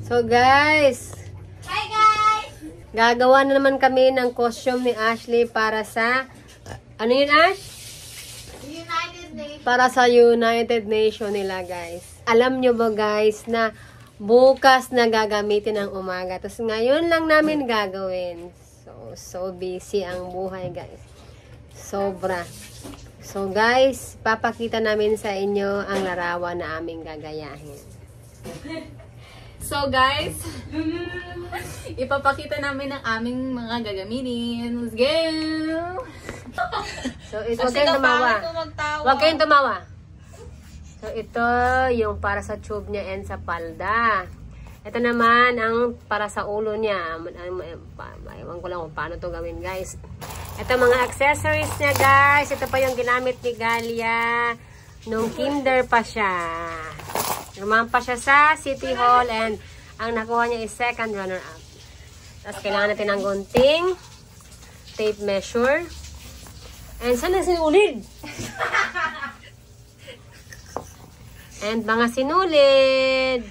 So guys, Hi guys! gagawa na naman kami ng costume ni Ashley para sa, ano yun Ash? United Nations. Para sa United Nations nila guys. Alam nyo ba guys na bukas na gagamitin ang umaga. Tapos ngayon lang namin gagawin. So busy ang buhay guys. Sobra. So guys, papakita namin sa inyo ang larawan na aming gagayahin. So guys, ipapakita namin ang aming mga gagamitin. Let's go! So ito, huwag kayong tumawa. Huwag kayong tumawa. So ito yung para sa tube niya and sa palda. Ito naman ang para sa ulo niya. Ewan ko lang kung paano to gawin guys. Ito mga accessories niya guys. Ito pa yung ginamit ni Galia nung kinder pa siya. Lumampa siya sa City Hall and ang nakuha niya is second runner-up. Tapos kailangan natin ng gunting, tape measure, and sana sinulid. And mga sinulid.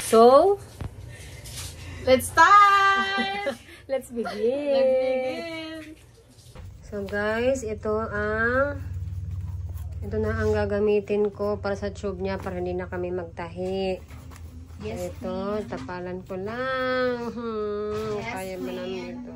So, Let's start! let's begin. Let's begin! So guys, ito na ang gagamitin ko para sa tube niya para hindi na kami magtahi. Yes, ito, tapalan ko lang. Yes, Kaya mo namin ito.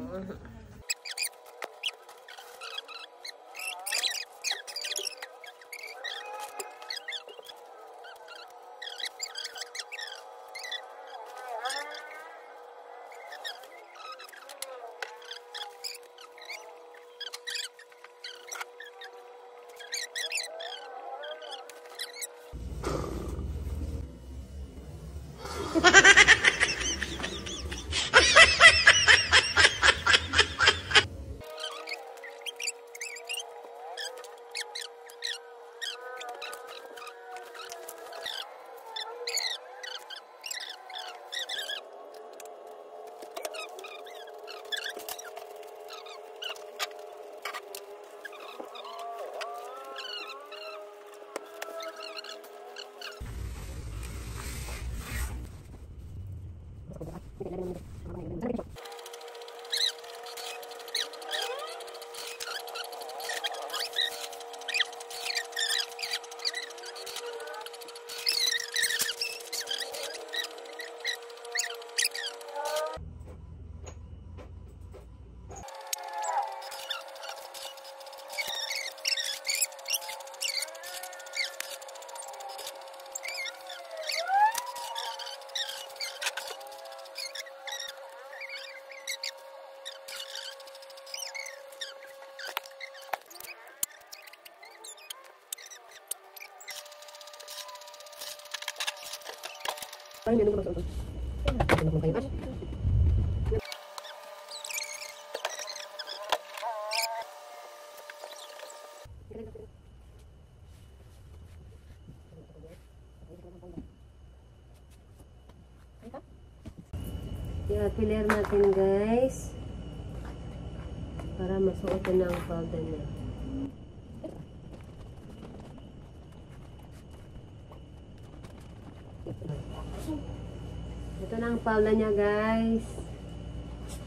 I-appeler natin guys para masuotin na ang palda niya. Ito na ang palda niya guys.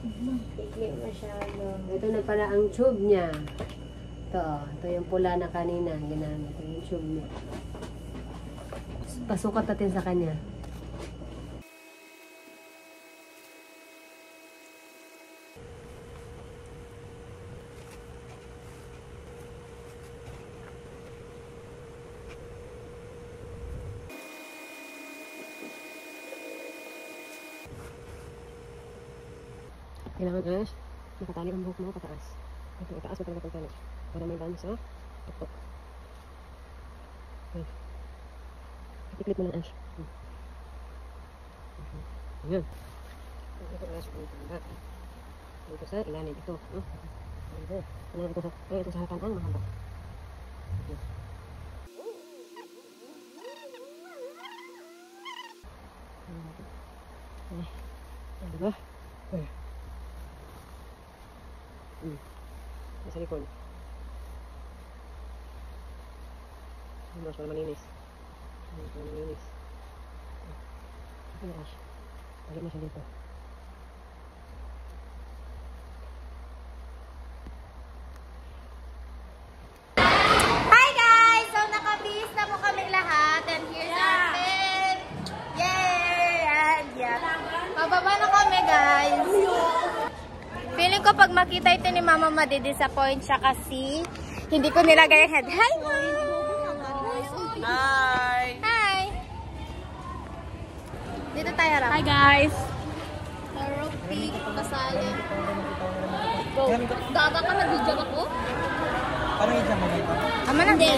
Hindi masyado. Ito na pala ang tube niya. Ito yung pula na kanina ginamit. Ito yung tube niya. Pasukat natin sa kanya. Kailangan Ash, nakatali ang buhok mo pataas. Ito, itaas mo talaga pagtali. Para may band sa tuktok. Okay. Ipiklip mo lang Ash. Ayan. Ito Ash, dito sa ilalim. Ito. Ito sa harapan ang mahaba. Diba? Nasa likod. Mas malinis. Malinis. Lagyan mo siya dito. Hi guys! So nakabihis na po kaming lahat and here's our pin. Yay! And yeah. Pababa na kami guys. Feeling ko pag makita ito ni Mama madidisappoint siya kasi hindi ko nilagay yung head. Hi Mom! Hi! Hi! Dito tayo harap. Hi guys! Harap, peak, kasali. Go. Daga ka, nag-video ako? Paano yung dyan mo? Ama na. Hindi.